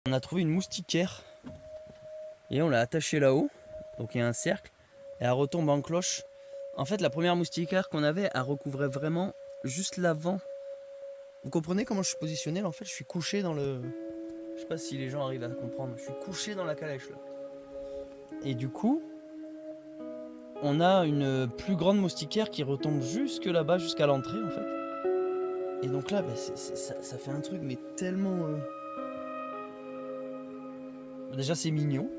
On a trouvé une moustiquaire et on l'a attachée là-haut, donc il y a un cercle et elle retombe en cloche. En fait la première moustiquaire qu'on avait, elle recouvrait vraiment juste l'avant. Vous comprenez comment je suis positionné là? En fait je suis couché dans le... Je sais pas si les gens arrivent à comprendre, je suis couché dans la calèche là. Et du coup, on a une plus grande moustiquaire qui retombe jusque là-bas, jusqu'à l'entrée en fait. Et donc là, bah, ça fait un truc mais tellement... Déjà c'est mignon.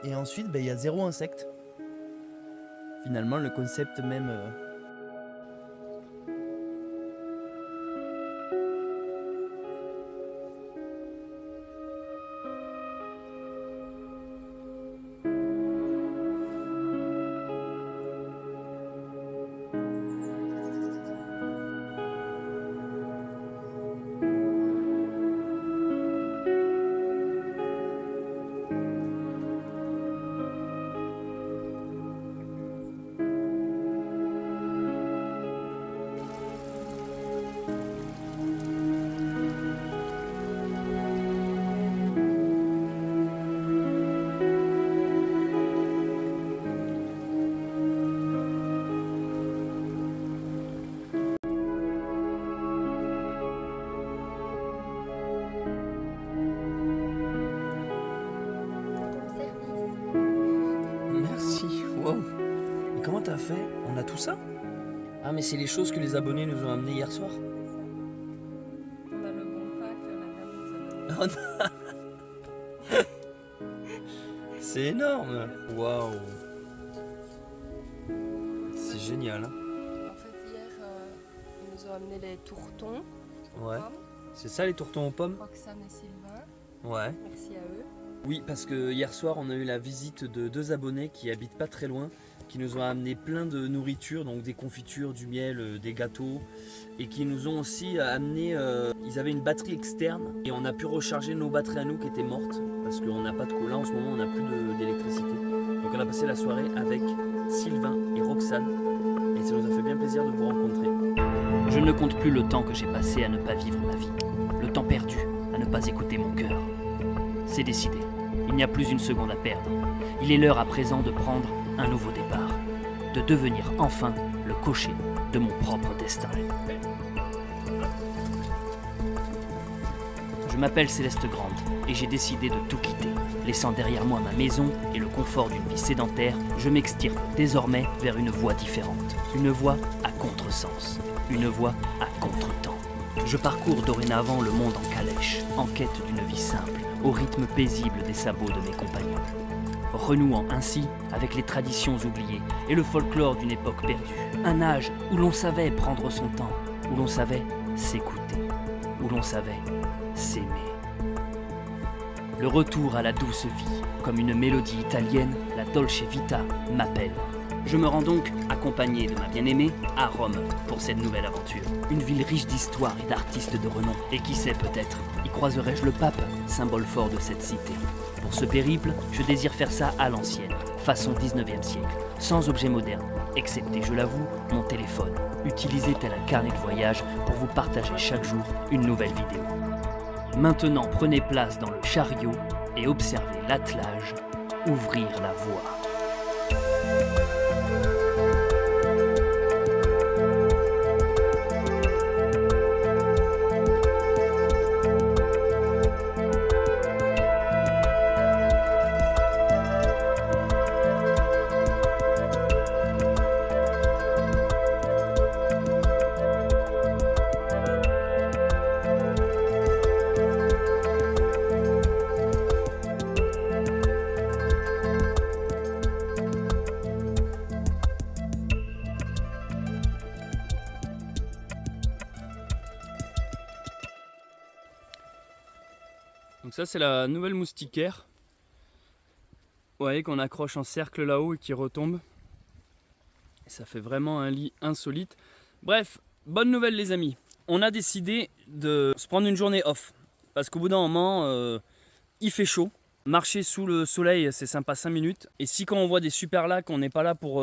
Et ensuite, bah, y a zéro insecte. Finalement, le concept même... Wow. Et comment t'as fait? On a tout ça? Ah mais c'est les choses que les abonnés nous ont amenées hier soir. On a le bon pack, la dame nous a donné. Oh non. C'est énorme. Waouh. C'est génial. Hein. En fait hier, ils nous ont amené les tourtons. Ouais. C'est ça les tourtons aux pommes? Roxane et Sylvain. Ouais. Merci à eux. Oui, parce que hier soir, on a eu la visite de 2 abonnés qui habitent pas très loin, qui nous ont amené plein de nourriture, donc des confitures, du miel, des gâteaux, et qui nous ont aussi amené, ils avaient une batterie externe, et on a pu recharger nos batteries à nous qui étaient mortes, parce qu'on n'a pas de courant, en ce moment on n'a plus d'électricité. Donc on a passé la soirée avec Sylvain et Roxane, et ça nous a fait bien plaisir de vous rencontrer. Je ne compte plus le temps que j'ai passé à ne pas vivre ma vie, le temps perdu à ne pas écouter mon cœur. C'est décidé. Il n'y a plus une seconde à perdre. Il est l'heure à présent de prendre un nouveau départ, de devenir enfin le cocher de mon propre destin. Je m'appelle Céleste Grande et j'ai décidé de tout quitter. Laissant derrière moi ma maison et le confort d'une vie sédentaire, je m'extirpe désormais vers une voie différente. Une voie à contresens. Une voie à contre-temps. Je parcours dorénavant le monde en calèche, en quête d'une vie simple, au rythme paisible des sabots de mes compagnons. Renouant ainsi avec les traditions oubliées et le folklore d'une époque perdue. Un âge où l'on savait prendre son temps, où l'on savait s'écouter, où l'on savait s'aimer. Le retour à la douce vie, comme une mélodie italienne, la Dolce Vita m'appelle. Je me rends donc, accompagné de ma bien-aimée, à Rome pour cette nouvelle aventure. Une ville riche d'histoire et d'artistes de renom. Et qui sait peut-être, y croiserai-je le pape, symbole fort de cette cité. Pour ce périple, je désire faire ça à l'ancienne, façon 19e siècle, sans objet moderne, excepté, je l'avoue, mon téléphone, utilisé tel un carnet de voyage pour vous partager chaque jour une nouvelle vidéo. Maintenant, prenez place dans le chariot et observez l'attelage ouvrir la voie. Donc ça c'est la nouvelle moustiquaire. Vous voyez qu'on accroche en cercle là-haut et qui retombe. Et ça fait vraiment un lit insolite. Bref, bonne nouvelle les amis. On a décidé de se prendre une journée off. Parce qu'au bout d'un moment, il fait chaud. Marcher sous le soleil, c'est sympa 5 minutes. Et si quand on voit des super lacs, on n'est pas là pour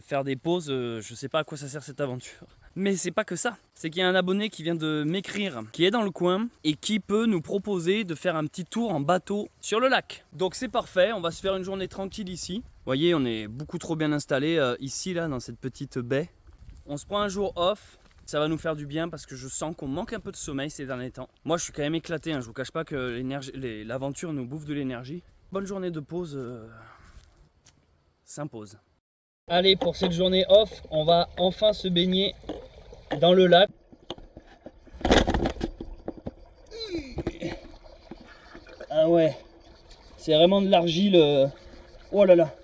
faire des pauses, je sais pas à quoi ça sert cette aventure. Mais c'est pas que ça, c'est qu'il y a un abonné qui vient de m'écrire, qui est dans le coin et qui peut nous proposer de faire un petit tour en bateau sur le lac. Donc c'est parfait, on va se faire une journée tranquille ici. Vous voyez, on est beaucoup trop bien installé ici, là, dans cette petite baie. On se prend un jour off, ça va nous faire du bien parce que je sens qu'on manque un peu de sommeil ces derniers temps. Moi je suis quand même éclaté, hein, je vous cache pas que l'aventure nous bouffe de l'énergie. Bonne journée de pause s'impose. Allez, pour cette journée off, on va enfin se baigner dans le lac. Ah ouais, c'est vraiment de l'argile. Oh là là.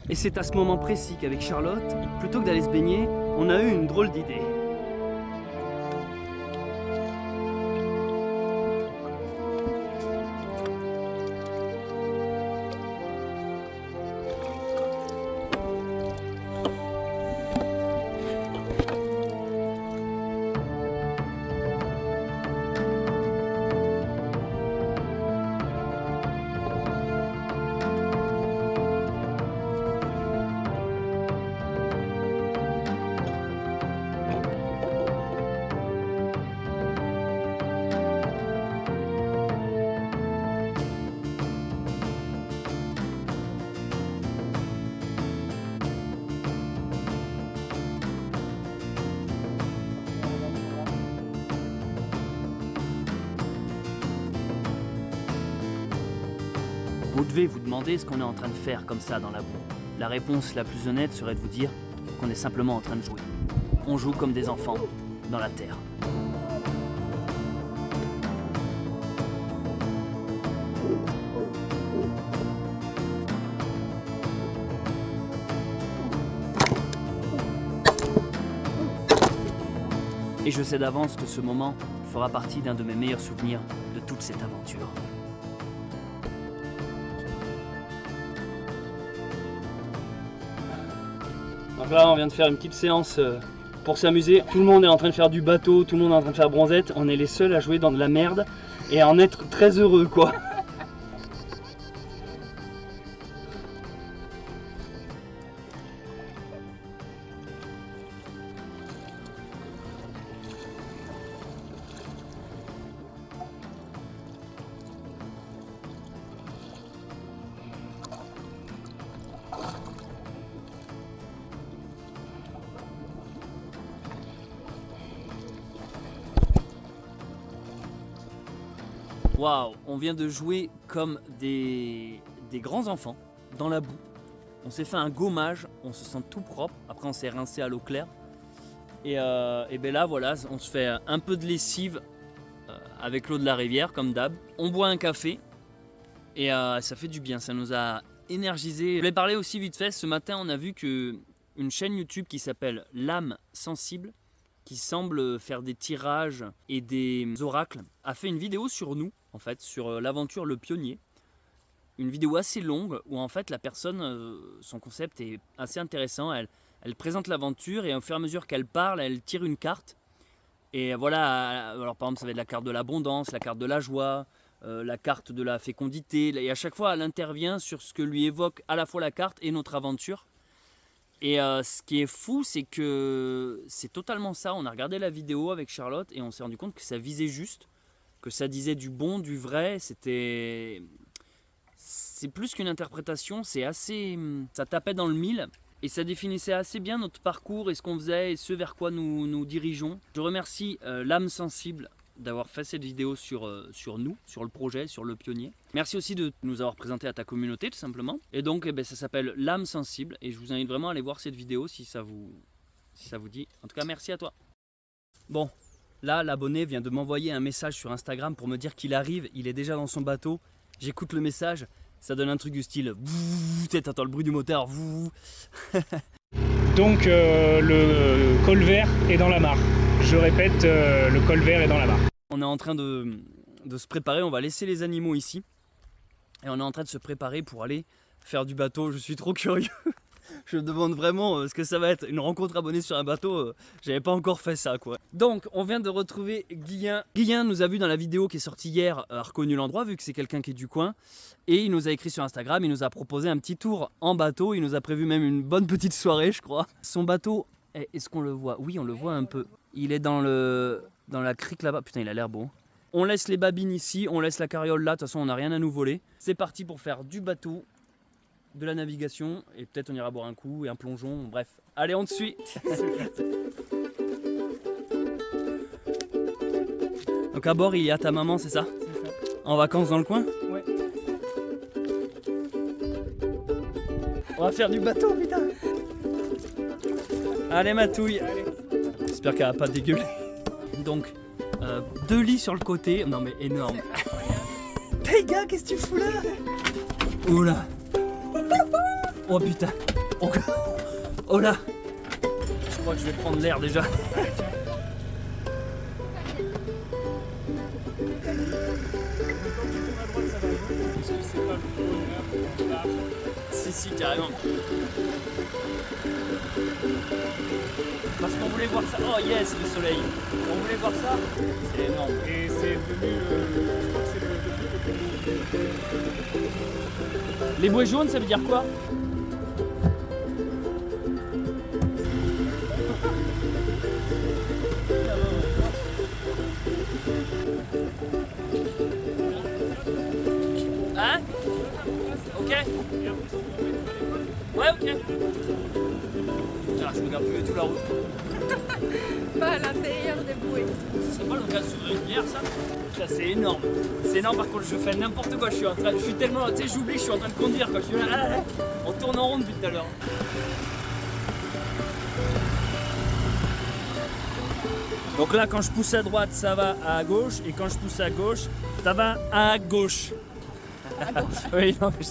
Et c'est à ce moment précis qu'avec Charlotte, plutôt que d'aller se baigner, on a eu une drôle d'idée. Vous devez vous demander ce qu'on est en train de faire comme ça dans la boue. La réponse la plus honnête serait de vous dire qu'on est simplement en train de jouer. On joue comme des enfants dans la terre. Et je sais d'avance que ce moment fera partie d'un de mes meilleurs souvenirs de toute cette aventure. Donc là on vient de faire une petite séance pour s'amuser. Tout le monde est en train de faire du bateau, tout le monde est en train de faire bronzette. On est les seuls à jouer dans de la merde et à en être très heureux quoi. Waouh, on vient de jouer comme des grands enfants dans la boue. On s'est fait un gommage, on se sent tout propre. Après on s'est rincé à l'eau claire. Et ben là voilà, on se fait un peu de lessive avec l'eau de la rivière comme d'hab. On boit un café et ça fait du bien, ça nous a énergisé. Je voulais parler aussi vite fait, ce matin on a vu qu'une chaîne YouTube qui s'appelle L'Âme Sensible, qui semble faire des tirages et des oracles, a fait une vidéo sur nous, en fait, sur l'aventure Le Pionnier. Une vidéo assez longue où en fait la personne, son concept est assez intéressant. Elle présente l'aventure et au fur et à mesure qu'elle parle, elle tire une carte. Et voilà, alors par exemple ça va être la carte de l'abondance, la carte de la joie, la carte de la fécondité. Et à chaque fois elle intervient sur ce que lui évoque à la fois la carte et notre aventure. Et ce qui est fou, c'est que c'est totalement ça. On a regardé la vidéo avec Charlotte et on s'est rendu compte que ça visait juste, que ça disait du bon, du vrai. C'est plus qu'une interprétation, c'est assez, ça tapait dans le mille et ça définissait assez bien notre parcours et ce qu'on faisait et ce vers quoi nous dirigeons. Je remercie L'Âme Sensible d'avoir fait cette vidéo sur nous, sur le projet, sur Le Pionnier. Merci aussi de nous avoir présenté à ta communauté tout simplement. Et donc ça s'appelle L'Âme Sensible et je vous invite vraiment à aller voir cette vidéo si ça vous dit. En tout cas merci à toi. Bon, là l'abonné vient de m'envoyer un message sur Instagram pour me dire qu'il arrive, il est déjà dans son bateau. J'écoute le message, ça donne un truc du style t'entends le bruit du moteur. Donc le colvert est dans la mare. Je répète, le colvert est dans la mare. On est en train de se préparer, on va laisser les animaux ici. Et on est en train de se préparer pour aller faire du bateau. Je suis trop curieux. Je me demande vraiment ce que ça va être. Une rencontre abonnée sur un bateau, j'avais pas encore fait ça quoi. Donc on vient de retrouver Guillain. Guillain nous a vu dans la vidéo qui est sortie hier, a reconnu l'endroit vu que c'est quelqu'un qui est du coin. Et il nous a écrit sur Instagram, il nous a proposé un petit tour en bateau. Il nous a prévu même une bonne petite soirée je crois. Son bateau Est-ce qu'on le voit? Oui, on le voit un peu. Il est dans la crique là-bas. Putain, il a l'air beau. On laisse les babines ici, on laisse la carriole là. De toute façon, on n'a rien à nous voler. C'est parti pour faire du bateau, de la navigation. Et peut-être on ira boire un coup et un plongeon. Bref, allez, on te suit. Donc à bord, il y a ta maman, c'est ça? C'est ça. En vacances dans le coin? Ouais. On va faire du bateau, putain. Allez, Matouille. Allez. J'espère qu'elle va pas dégueuler. Donc, 2 lits sur le côté. Non mais énorme. Hey gars, qu'est-ce que tu fous là? Oh là. Oh putain. Oh, oh là. Je crois que je vais prendre l'air déjà. Si, carrément. Parce qu'on voulait voir ça. Oh yes, le soleil. On voulait voir ça. C'est énorme. Et c'est devenu je crois que c'est le plus. Les bouées jaunes, ça veut dire quoi? Hein? Ok. Ouais, ok. Ah, je regarde plus tout la route. Pas à l'intérieur des bouées. Ce serait pas l'occasion d'ouvrir une bière, ça? Ça, c'est énorme. C'est énorme, par contre, je fais n'importe quoi. Je suis tellement. Tu sais, j'oublie, je suis en train de conduire quand je suis là. On tourne en rond depuis tout à l'heure. Donc là, quand je pousse à droite, ça va à gauche. Et quand je pousse à gauche, ça va à gauche. Oui, non, mais...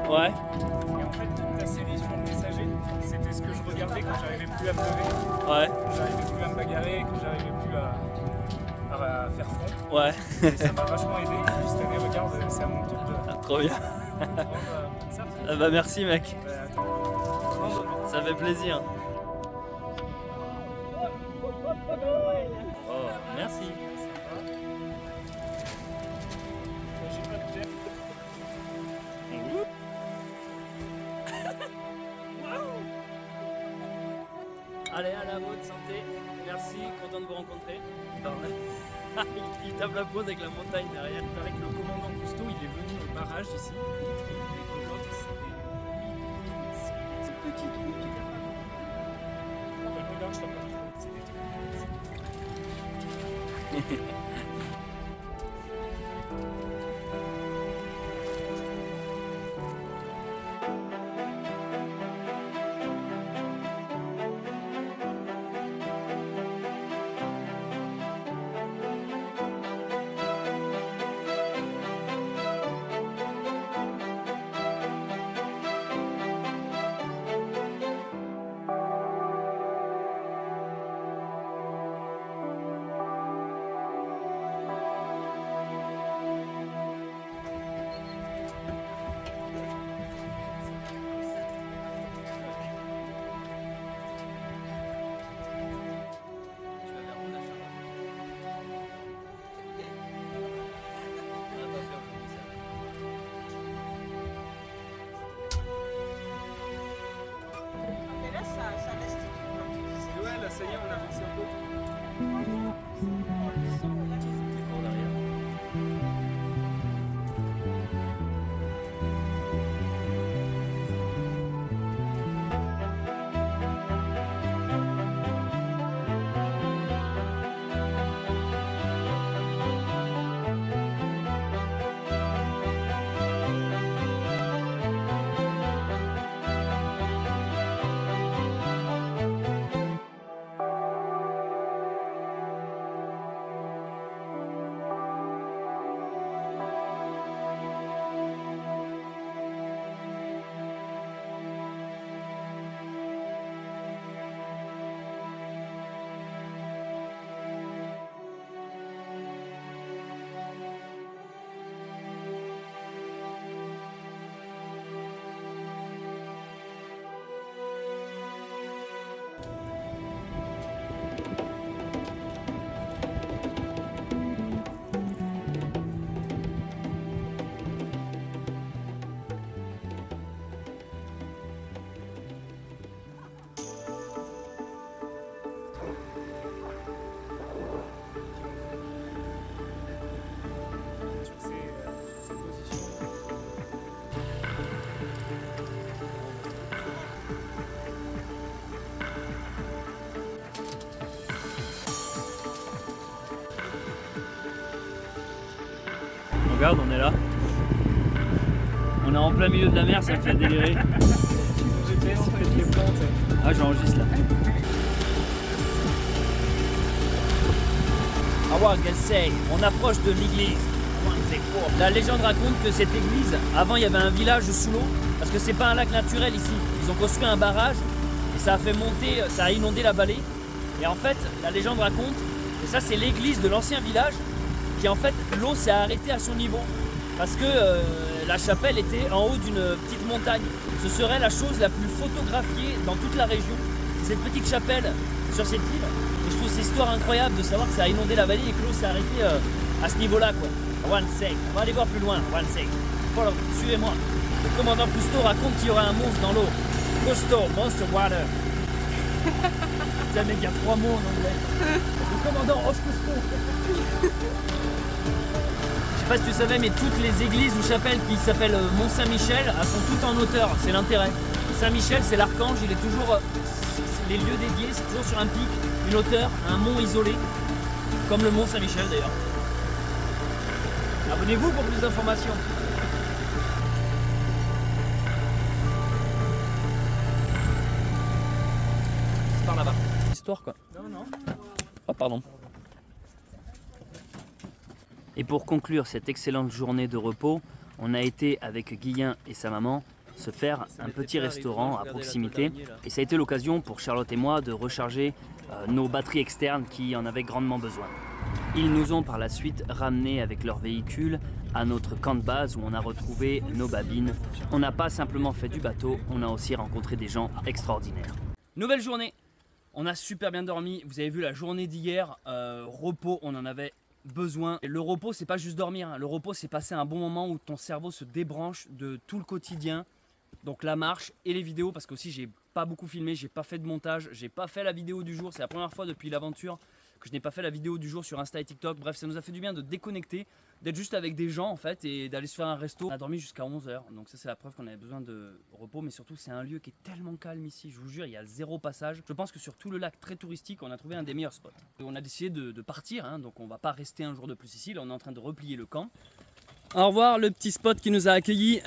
Ouais. Et en fait, toute ta série sur le messager, c'était ce que je regardais quand j'arrivais plus à me lever, Ouais. quand j'arrivais plus à me bagarrer, quand j'arrivais plus à faire front. Ouais. Et ça m'a vachement aidé. Et puis cette année, regarde, c'est à mon tour de Trop bien. prendre ça. Bah merci, mec. Attends. Ça fait plaisir. Oh, merci. J'ai pas de bière. Allez, à la vôtre, santé. Merci, content de vous rencontrer. Il tape la pause avec la montagne derrière. Il paraît que le commandant Cousteau, il est venu au barrage ici. Et quand c'est des petits trucs. Regarde, je t'en parle trop. C'est des trucs. Regarde, on est là. On est en plein milieu de la mer, ça me fait délirer. Ah, j'enregistre là. On approche de l'église. La légende raconte que cette église, avant il y avait un village sous l'eau, parce que c'est pas un lac naturel ici. Ils ont construit un barrage et ça a fait monter, ça a inondé la vallée. Et en fait, la légende raconte, et ça c'est l'église de l'ancien village, qui en fait l'eau s'est arrêtée à son niveau. Parce que la chapelle était en haut d'une petite montagne. Ce serait la chose la plus photographiée dans toute la région. Cette petite chapelle sur cette île. Et je trouve cette histoire incroyable de savoir que ça a inondé la vallée et que l'eau s'est arrêtée à ce niveau-là, quoi. One sec. On va aller voir plus loin. One sec. Follow, suivez-moi. Le commandant Cousteau raconte qu'il y aurait un monstre dans l'eau. Cousteau, monster water. Ça mec, il y a 3 mots en anglais. Le commandant of Cousteau. Je sais pas si tu savais, mais toutes les églises ou chapelles qui s'appellent Mont-Saint-Michel, elles sont toutes en hauteur. C'est l'intérêt. Saint-Michel, c'est l'archange. Il est toujours... les lieux dédiés, c'est toujours sur un pic, une hauteur, un mont isolé, comme le mont Saint-Michel d'ailleurs. Abonnez-vous pour plus d'informations. C'est par là-bas. Histoire quoi. Non. Oh pardon. Et pour conclure cette excellente journée de repos, on a été avec Guillain et sa maman se faire un petit restaurant à proximité et ça a été l'occasion pour Charlotte et moi de recharger nos batteries externes qui en avaient grandement besoin. Ils nous ont par la suite ramenés avec leur véhicule à notre camp de base où on a retrouvé nos babines. On n'a pas simplement fait du bateau, on a aussi rencontré des gens extraordinaires. Nouvelle journée, on a super bien dormi, vous avez vu la journée d'hier, repos, on en avait besoin. Et le repos c'est pas juste dormir, hein. Le repos c'est passer un bon moment où ton cerveau se débranche de tout le quotidien. Donc la marche et les vidéos, parce que aussi j'ai pas beaucoup filmé, j'ai pas fait de montage, j'ai pas fait la vidéo du jour, c'est la première fois depuis l'aventure que je n'ai pas fait la vidéo du jour sur Insta et TikTok. Bref, ça nous a fait du bien de déconnecter, d'être juste avec des gens en fait et d'aller se faire un resto. On a dormi jusqu'à 11 h, donc ça c'est la preuve qu'on avait besoin de repos, mais surtout c'est un lieu qui est tellement calme ici, je vous jure, il y a 0 passage. Je pense que sur tout le lac très touristique, on a trouvé un des meilleurs spots. Et on a décidé de partir, hein, donc on va pas rester un jour de plus ici, là on est en train de replier le camp. Au revoir le petit spot qui nous a accueillis.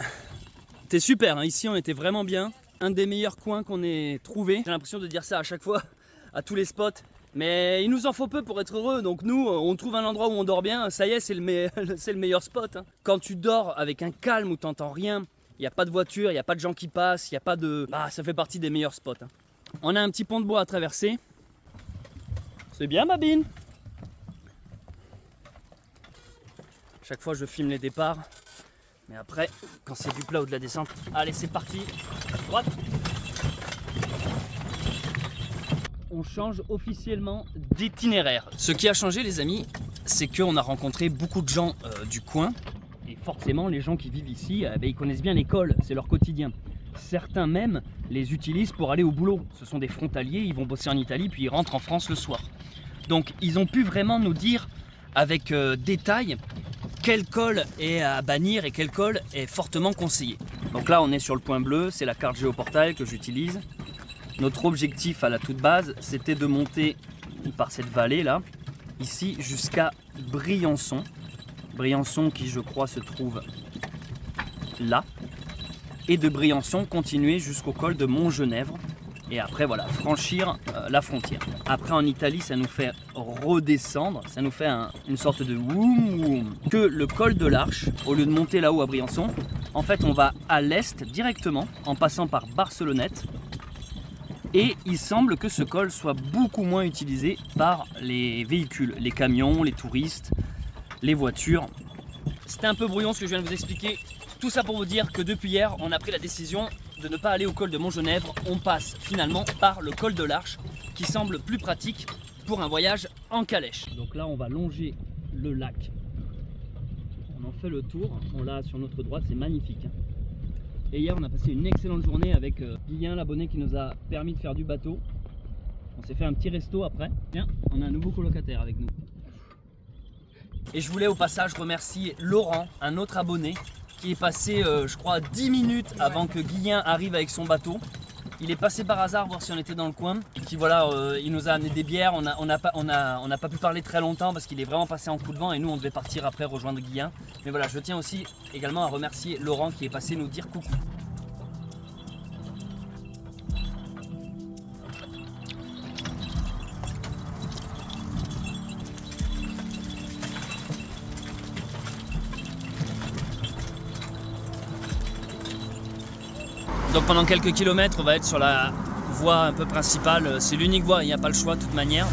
C'était super, hein. Ici on était vraiment bien, un des meilleurs coins qu'on ait trouvé. J'ai l'impression de dire ça à chaque fois, à tous les spots, mais il nous en faut peu pour être heureux, donc nous on trouve un endroit où on dort bien, ça y est c'est le meilleur spot. Hein. Quand tu dors avec un calme où t'entends rien, il n'y a pas de voiture, il n'y a pas de gens qui passent, il n'y a pas de... Bah ça fait partie des meilleurs spots. Hein. On a un petit pont de bois à traverser. C'est bien Babine. Chaque fois je filme les départs. Mais après, quand c'est du plat ou de la descente, allez c'est parti, droite. On change officiellement d'itinéraire. Ce qui a changé les amis, c'est qu'on a rencontré beaucoup de gens du coin. Et forcément les gens qui vivent ici, ils connaissent bien l'école, c'est leur quotidien. Certains même les utilisent pour aller au boulot. Ce sont des frontaliers, ils vont bosser en Italie puis ils rentrent en France le soir. Donc ils ont pu vraiment nous dire avec détail quel col est à bannir et quel col est fortement conseillé. Donc là on est sur le point bleu, c'est la carte géoportail que j'utilise. Notre objectif à la toute base c'était de monter par cette vallée là, ici jusqu'à Briançon. Briançon qui je crois se trouve là. Et de Briançon continuer jusqu'au col de Montgenèvre. Et après voilà, franchir la frontière. Après en Italie ça nous fait redescendre, ça nous fait une sorte de woum woum. Que le col de l'Arche, au lieu de monter là-haut à Briançon, en fait on va à l'est directement en passant par Barcelonnette. Et il semble que ce col soit beaucoup moins utilisé par les véhicules, les camions, les touristes, les voitures. C'était un peu brouillon ce que je viens de vous expliquer. Tout ça pour vous dire que depuis hier on a pris la décision de ne pas aller au col de Montgenèvre, on passe finalement par le col de l'Arche qui semble plus pratique pour un voyage en calèche. Donc là on va longer le lac, on en fait le tour, on l'a sur notre droite, c'est magnifique. Et hier on a passé une excellente journée avec Guillain, l'abonné qui nous a permis de faire du bateau. On s'est fait un petit resto après. Tiens, on a un nouveau colocataire avec nous. Et je voulais au passage remercier Laurent, un autre abonné, qui est passé je crois 10 minutes avant que Guillain arrive avec son bateau. Il est passé par hasard voir si on était dans le coin. Et puis voilà, il nous a amené des bières. On n'a pas pu parler très longtemps parce qu'il est vraiment passé en coup de vent et nous on devait partir après rejoindre Guillain. Mais voilà, je tiens aussi également à remercier Laurent qui est passé nous dire coucou. Donc pendant quelques kilomètres, on va être sur la voie un peu principale. C'est l'unique voie, il n'y a pas le choix de toute manière.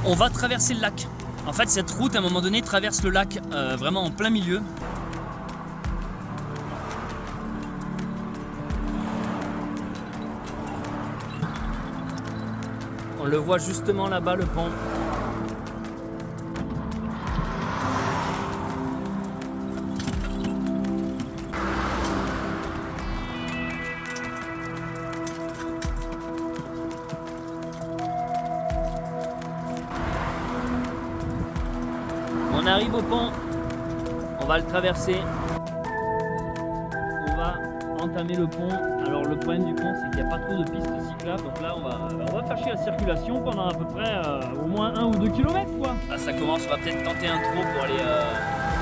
On va traverser le lac. En fait, cette route, à un moment donné, traverse le lac vraiment en plein milieu. On le voit justement là-bas, le pont. On arrive au pont, on va le traverser, on va entamer le pont. Alors le problème du pont, c'est qu'il n'y a pas trop de pistes cyclables, donc là on va faire chier la circulation pendant à peu près au moins 1 ou 2 km quoi. Là ça commence, on va peut-être tenter un trot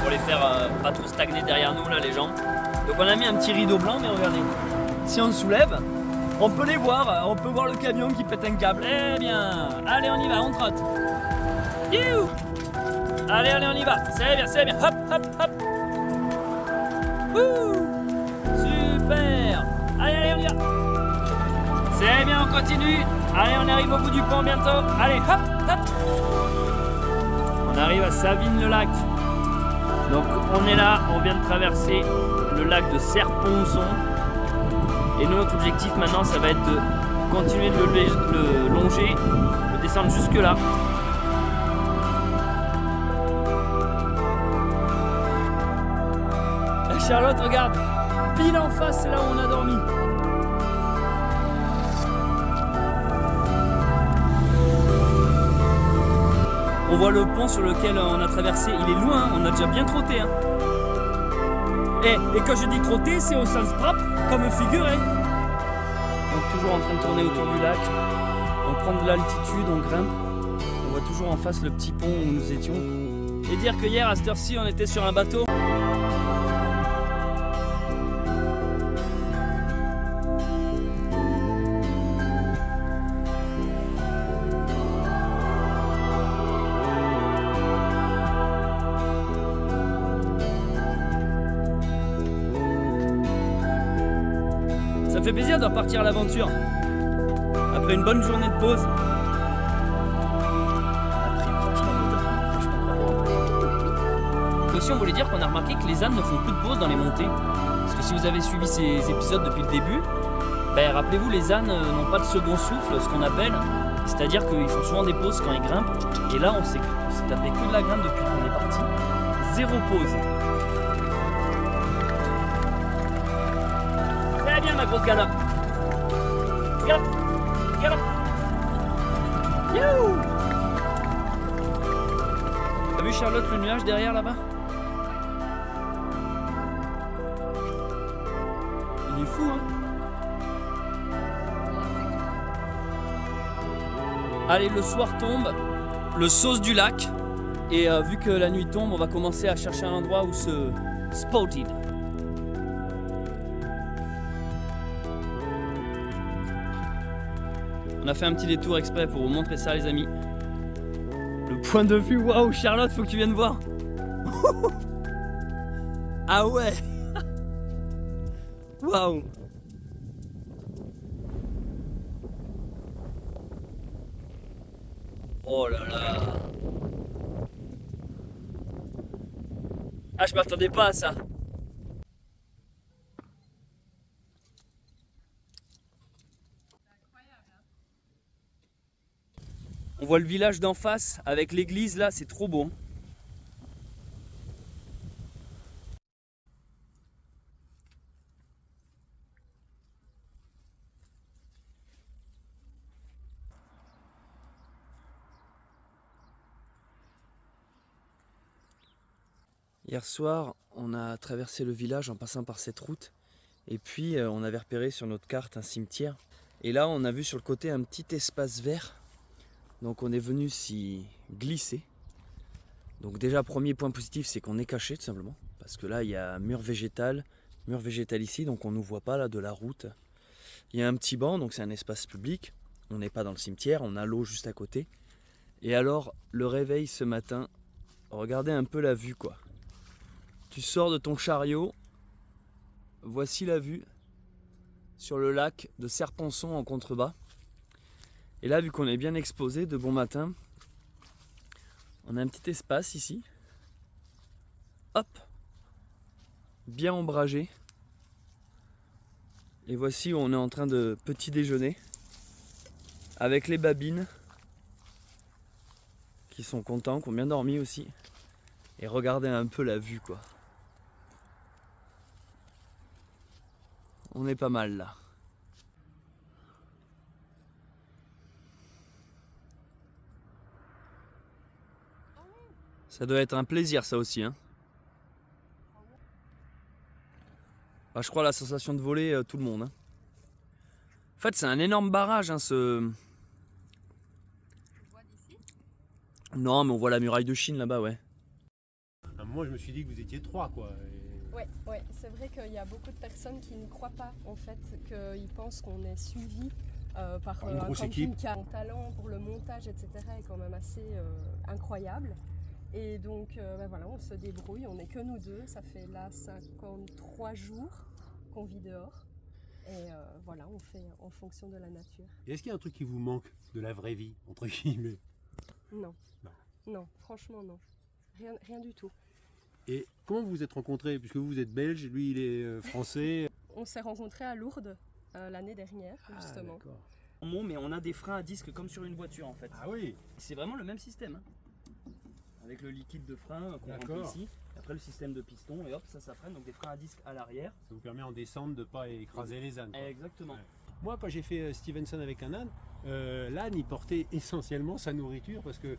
pour les faire pas trop stagner derrière nous là les gens. Donc on a mis un petit rideau blanc, mais regardez, si on le soulève, on peut les voir, on peut voir le camion qui pète un câble. Eh bien, allez on y va, on trotte. Youhou! Allez, allez, on y va. C'est bien. Hop, hop, hop. Wouh! Super. Allez, on y va. C'est bien, on continue. Allez, on arrive au bout du pont bientôt. Allez, hop, hop. On arrive à Savines-le-Lac. Donc, on est là. On vient de traverser le lac de Serponçon. Et nous, notre objectif maintenant, ça va être de continuer de le longer, de descendre jusque là. Charlotte, regarde, pile en face, c'est là où on a dormi. On voit le pont sur lequel on a traversé, il est loin, on a déjà bien trotté. Hein. Et quand je dis trotter, c'est au sens propre, comme figuré. Donc toujours en train de tourner autour du lac, on prend de l'altitude, on grimpe. On voit toujours en face le petit pont où nous étions. Et dire que hier à cette heure-ci, on était sur un bateau. Ça fait plaisir de repartir à l'aventure après une bonne journée de pause. Aussi, on voulait dire qu'on a remarqué que les ânes ne font plus de pause dans les montées. Parce que si vous avez suivi ces épisodes depuis le début, ben, rappelez-vous, les ânes n'ont pas de second souffle, ce qu'on appelle. C'est-à-dire qu'ils font souvent des pauses quand ils grimpent. Et là, on s'est tapé que de la grimpe depuis qu'on est parti. 0 pause. Très bien, ma grosse galope. Galope, galope. Youhou! T'as vu Charlotte le nuage derrière là-bas? Il est fou hein. Allez, le soir tombe, le sauce du lac. Et vu que la nuit tombe, on va commencer à chercher un endroit où se spotted. On a fait un petit détour exprès pour vous montrer ça les amis. Le point de vue, waouh Charlotte, faut que tu viennes voir. Ah ouais. Waouh. Oh là là. Ah je m'attendais pas à ça. On voit le village d'en face avec l'église là, c'est trop beau. Hier soir, on a traversé le village en passant par cette route Et puis on avait repéré sur notre carte un cimetière. Et là on a vu sur le côté un petit espace vert. Donc on est venu s'y glisser. Donc déjà premier point positif, c'est qu'on est caché tout simplement. Parce que là il y a mur végétal ici, donc on ne nous voit pas là de la route. Il y a un petit banc, donc c'est un espace public. On n'est pas dans le cimetière, on a l'eau juste à côté. Et alors le réveil ce matin, regardez un peu la vue quoi. Tu sors de ton chariot, voici la vue sur le lac de Serponçon en contrebas. Et là, vu qu'on est bien exposé de bon matin, on a un petit espace ici. Hop, bien ombragé. Et voici où on est en train de petit déjeuner avec les babines qui sont contents, qui ont bien dormi aussi. Et regardez un peu la vue quoi. On est pas mal là. Ça doit être un plaisir ça aussi hein. Bah, je crois la sensation de voler tout le monde hein. En fait c'est un énorme barrage hein, ce... On voit d'ici? Non mais on voit la muraille de Chine là-bas ouais. À un moment je me suis dit que vous étiez 3 quoi. Ouais, c'est vrai qu'il y a beaucoup de personnes qui n'y croient pas en fait, qu'ils pensent qu'on est suivi par Une un grosse camping équipe. qui a un talent pour le montage, etc. est quand même assez incroyable. Et donc voilà, on se débrouille, on n'est que nous deux, ça fait là 53 jours qu'on vit dehors. Et voilà, on fait en fonction de la nature. Et est-ce qu'il y a un truc qui vous manque de la vraie vie, entre guillemets? Non, franchement non, rien du tout. Et comment vous vous êtes rencontrés? Puisque vous êtes belge, lui il est français. On s'est rencontrés à Lourdes l'année dernière, justement. D'accord. Mais on a des freins à disque comme sur une voiture en fait. Ah oui. C'est vraiment le même système hein. Avec le liquide de frein qu'on remplit D'accord. ici. Après le système de piston et hop ça freine, donc des freins à disque à l'arrière. Ça vous permet en descente de ne pas écraser les ânes, quoi. Exactement. Ouais. Moi quand j'ai fait Stevenson avec un âne, l'âne il portait essentiellement sa nourriture parce que...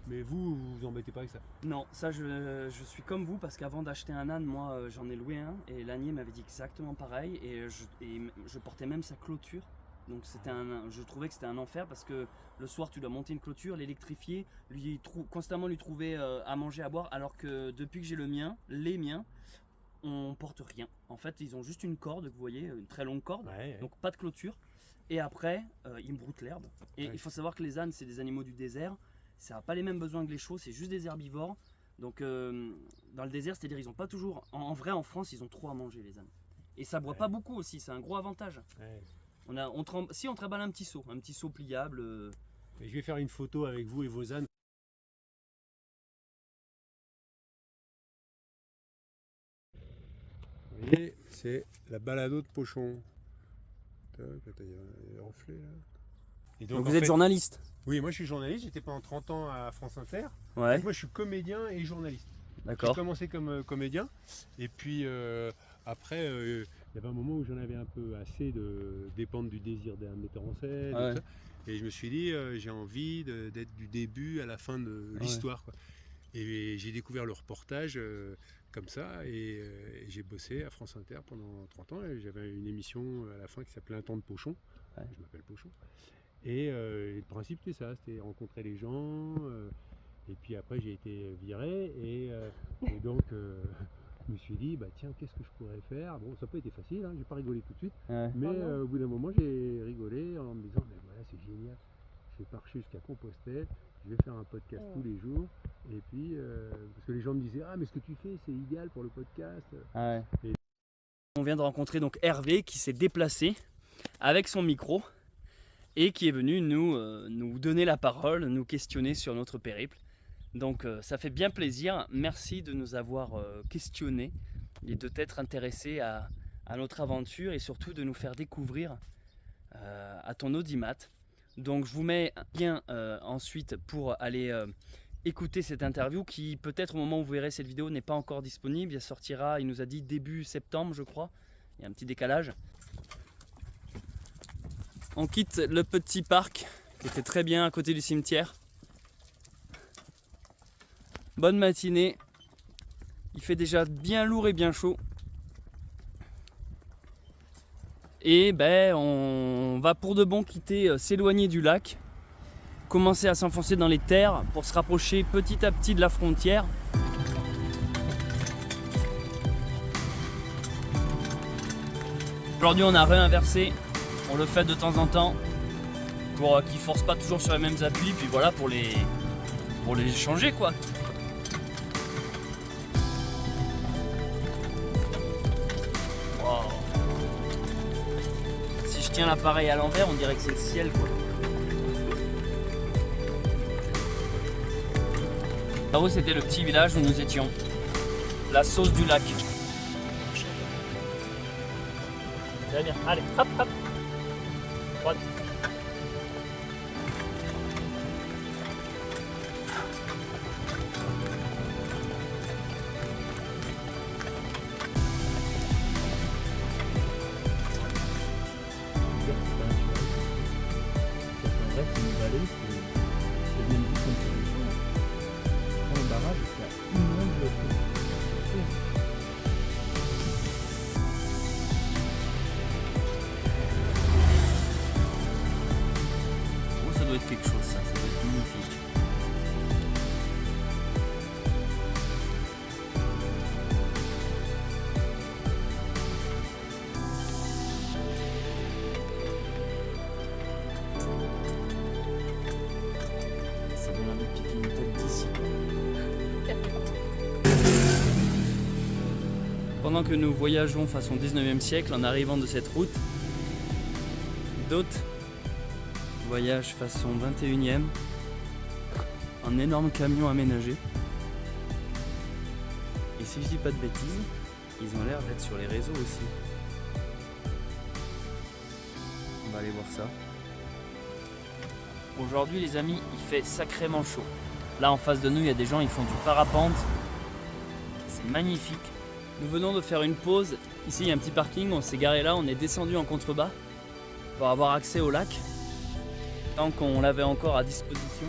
mais vous vous embêtez pas avec ça? Non, ça je suis comme vous parce qu'avant d'acheter un âne, moi j'en ai loué un et l'ânier m'avait dit exactement pareil et je portais même sa clôture. Donc je trouvais que c'était un enfer parce que le soir tu dois monter une clôture, l'électrifier, constamment lui trouver à manger, à boire, alors que depuis que j'ai les miens, on porte rien. En fait ils ont juste une corde, vous voyez, une très longue corde, Ouais. donc pas de clôture. Et après ils me broutent l'herbe. Et Ouais. il faut savoir que les ânes c'est des animaux du désert. Ça n'a pas les mêmes besoins que les chevaux, c'est juste des herbivores. Donc dans le désert, c'est-à-dire ils n'ont pas toujours... En vrai, en France, ils ont trop à manger les ânes. Et ça boit pas beaucoup aussi, c'est un gros avantage. Ouais. Si on trimballe un petit seau pliable. Et je vais faire une photo avec vous et vos ânes. Vous voyez, c'est la balado de Pochon. Tac, il y a un reflet là. Et Donc en vous êtes fait- journaliste? Oui, moi je suis journaliste, j'étais pendant 30 ans à France Inter. Ouais, Donc moi je suis comédien et journaliste. J'ai d'accord. commencé comme comédien et puis après il y avait un moment où j'en avais un peu assez de dépendre du désir d'un metteur en scène. Ouais. Et, tout ça. Et je me suis dit j'ai envie d'être du début à la fin de l'histoire, quoi. Et j'ai découvert le reportage comme ça et j'ai bossé à France Inter pendant 30 ans et j'avais une émission à la fin qui s'appelait Un temps de Pochon. Ouais. Je m'appelle Pochon. Et le principe c'était ça, c'était rencontrer les gens. Et puis après j'ai été viré et donc je me suis dit bah tiens qu'est-ce que je pourrais faire. Bon ça n'a pas été facile, hein, j'ai pas rigolé tout de suite. Ouais. Mais non. au bout d'un moment j'ai rigolé en me disant mais voilà c'est génial. Je vais marcher jusqu'à Compostelle, je vais faire un podcast tous les jours. Et puis parce que les gens me disaient ah mais ce que tu fais c'est idéal pour le podcast. Ouais. Et- On vient de rencontrer donc Hervé qui s'est déplacé avec son micro et qui est venu nous donner la parole, nous questionner sur notre périple. Donc ça fait bien plaisir. Merci de nous avoir questionnés et de t'être intéressé à notre aventure et surtout de nous faire découvrir à ton audimat. Donc je vous mets un lien ensuite pour aller écouter cette interview qui peut-être au moment où vous verrez cette vidéo n'est pas encore disponible. Elle sortira, il nous a dit début septembre je crois. Il y a un petit décalage. On quitte le petit parc qui était très bien à côté du cimetière. Bonne matinée. Il fait déjà bien lourd et bien chaud. Et ben on va pour de bon quitter, s'éloigner du lac, commencer à s'enfoncer dans les terres pour se rapprocher petit à petit de la frontière. Aujourd'hui on a réinversé, on le fait de temps en temps pour qu'ils ne forcent pas toujours sur les mêmes appuis, puis voilà pour les changer quoi. Wow. Si je tiens l'appareil à l'envers, on dirait que c'est le ciel quoi. Là-haut c'était le petit village où nous étions, la sauce du lac. Très bien, allez, hop, hop. Droite. Quelque chose, ça doit être magnifique. Ça donne envie de piquer une tête d'ici. Pendant que nous voyageons façon 19e siècle en arrivant de cette route, d'autres voyage façon 21e, un énorme camion aménagé. Et si je dis pas de bêtises, ils ont l'air d'être sur les réseaux aussi. On va aller voir ça. Aujourd'hui les amis, il fait sacrément chaud. Là en face de nous, il y a des gens, ils font du parapente. C'est magnifique. Nous venons de faire une pause. Ici il y a un petit parking, on s'est garé là, on est descendu en contrebas pour avoir accès au lac. Tant qu'on l'avait encore à disposition.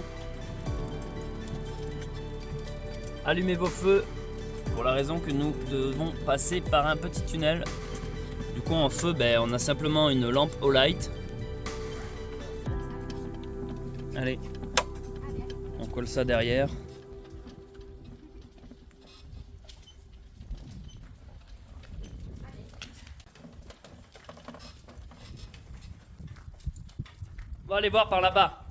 Allumez vos feux pour la raison que nous devons passer par un petit tunnel. Du coup en feu, on a simplement une lampe au light. Allez, on colle ça derrière. On va aller voir par là-bas.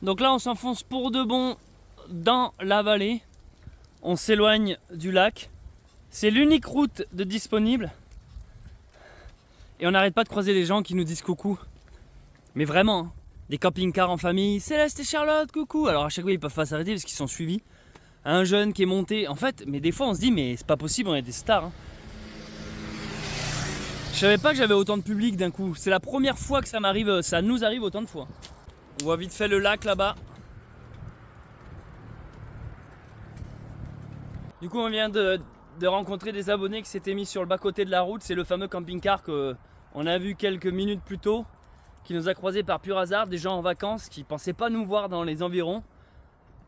Donc là on s'enfonce pour de bon dans la vallée. On s'éloigne du lac. C'est l'unique route de disponible. Et on n'arrête pas de croiser des gens qui nous disent coucou. Mais vraiment, hein, des camping-cars en famille. Céleste et Charlotte, coucou. Alors à chaque fois ils peuvent pas s'arrêter parce qu'ils sont suivis. Un jeune qui est monté, en fait, mais des fois on se dit mais c'est pas possible, on est des stars. Hein. Je savais pas que j'avais autant de public d'un coup. C'est la première fois que ça m'arrive, ça nous arrive autant de fois. On voit vite fait le lac là-bas. Du coup on vient de rencontrer des abonnés qui s'étaient mis sur le bas-côté de la route. C'est le fameux camping-car qu'on a vu quelques minutes plus tôt, qui nous a croisés par pur hasard, des gens en vacances qui pensaient pas nous voir dans les environs.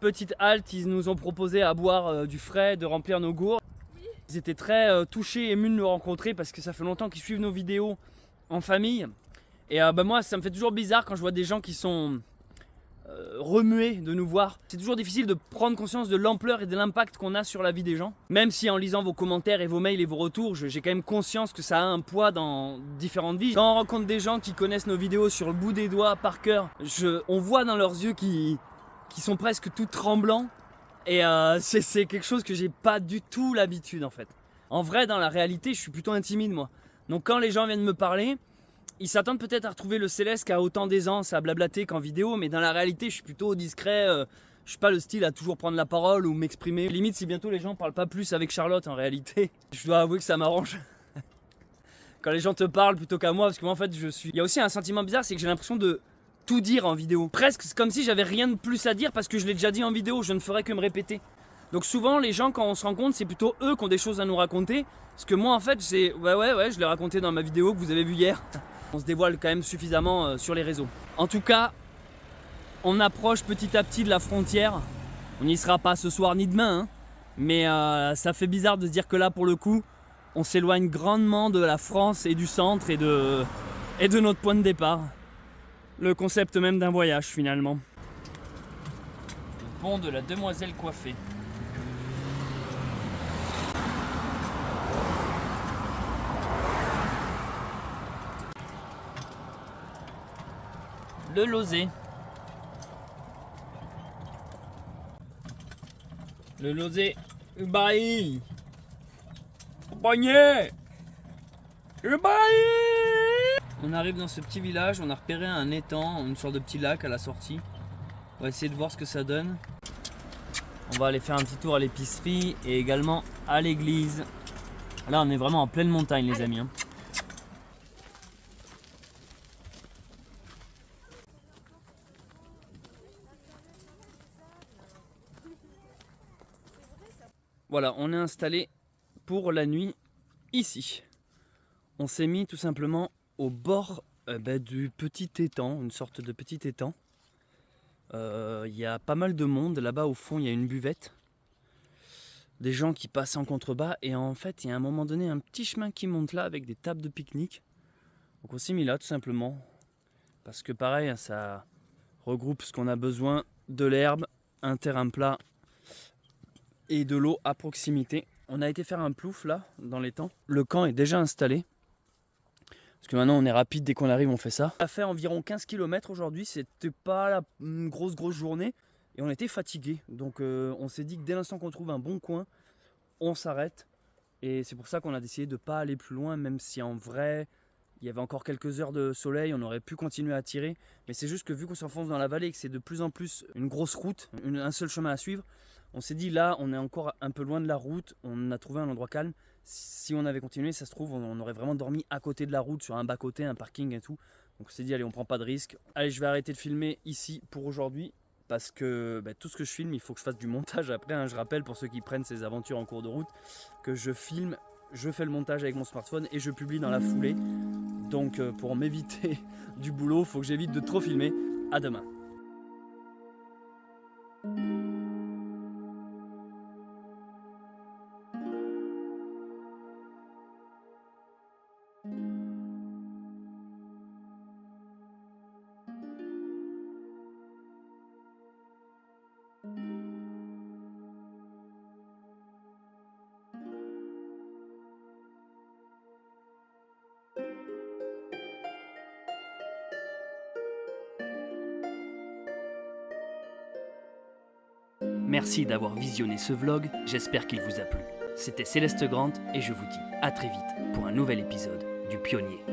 Petite halte, ils nous ont proposé à boire du frais, de remplir nos gourdes. Ils étaient très touchés, émus de nous rencontrer parce que ça fait longtemps qu'ils suivent nos vidéos en famille. Et moi ça me fait toujours bizarre quand je vois des gens qui sont remués de nous voir. C'est toujours difficile de prendre conscience de l'ampleur et de l'impact qu'on a sur la vie des gens. Même si en lisant vos commentaires et vos mails et vos retours, j'ai quand même conscience que ça a un poids dans différentes vies. Quand on rencontre des gens qui connaissent nos vidéos sur le bout des doigts par cœur, on voit dans leurs yeux qui sont presque tout tremblants. Et c'est quelque chose que j'ai pas du tout l'habitude en fait. En vrai, dans la réalité, je suis plutôt intimide moi. Donc quand les gens viennent me parler, ils s'attendent peut-être à retrouver le Céleste qui a autant d'aisance à blablater qu'en vidéo, mais dans la réalité, je suis plutôt discret. Je suis pas le style à toujours prendre la parole ou m'exprimer. Limite, si bientôt les gens parlent pas plus avec Charlotte en réalité, je dois avouer que ça m'arrange. Quand les gens te parlent plutôt qu'à moi, parce que moi en fait, il y a aussi un sentiment bizarre, c'est que j'ai l'impression de tout dire en vidéo. Presque comme si j'avais rien de plus à dire parce que je l'ai déjà dit en vidéo, je ne ferais que me répéter. Donc souvent les gens quand on se rencontre, c'est plutôt eux qui ont des choses à nous raconter. Parce que moi en fait, ouais, je l'ai raconté dans ma vidéo que vous avez vue hier. On se dévoile quand même suffisamment sur les réseaux. En tout cas, on approche petit à petit de la frontière. On n'y sera pas ce soir ni demain, hein. Mais ça fait bizarre de se dire que là, pour le coup, on s'éloigne grandement de la France et du centre et de notre point de départ. Le concept même d'un voyage, finalement. Le pont de la demoiselle coiffée. Le Lozé. Le Lozé. Ubaï. Bagné. Ubaï. On arrive dans ce petit village, on a repéré un étang, une sorte de petit lac à la sortie. On va essayer de voir ce que ça donne. On va aller faire un petit tour à l'épicerie et également à l'église. Là on est vraiment en pleine montagne les amis, hein. Voilà, on est installé pour la nuit ici. On s'est mis tout simplement au bord du petit étang, une sorte de petit étang. Il y a pas mal de monde, là-bas au fond il y a une buvette. Des gens qui passent en contrebas et en fait il y a à un moment donné un petit chemin qui monte là avec des tables de pique-nique. Donc on s'est mis là tout simplement. Parce que pareil, ça regroupe ce qu'on a besoin, de l'herbe, un terrain plat et de l'eau à proximité. On a été faire un plouf là, dans l'étang. Le camp est déjà installé. Parce que maintenant on est rapide, dès qu'on arrive on fait ça. On a fait environ 15 km aujourd'hui, c'était pas une grosse journée. Et on était fatigué. Donc on s'est dit que dès l'instant qu'on trouve un bon coin, on s'arrête. Et c'est pour ça qu'on a décidé de ne pas aller plus loin, même si en vrai, il y avait encore quelques heures de soleil, on aurait pu continuer à tirer. Mais c'est juste que vu qu'on s'enfonce dans la vallée et que c'est de plus en plus une grosse route, un seul chemin à suivre, on s'est dit là, on est encore un peu loin de la route, on a trouvé un endroit calme. Si on avait continué, ça se trouve, on aurait vraiment dormi à côté de la route, sur un bas-côté, un parking et tout. Donc on s'est dit, allez, on prend pas de risque. Allez, je vais arrêter de filmer ici pour aujourd'hui. Parce que tout ce que je filme, il faut que je fasse du montage après, hein. Je rappelle pour ceux qui prennent ces aventures en cours de route que je filme, je fais le montage avec mon smartphone et je publie dans la foulée. Donc pour m'éviter du boulot, il faut que j'évite de trop filmer. À demain. Merci d'avoir visionné ce vlog, j'espère qu'il vous a plu. C'était Céleste Grant et je vous dis à très vite pour un nouvel épisode du Pionnier.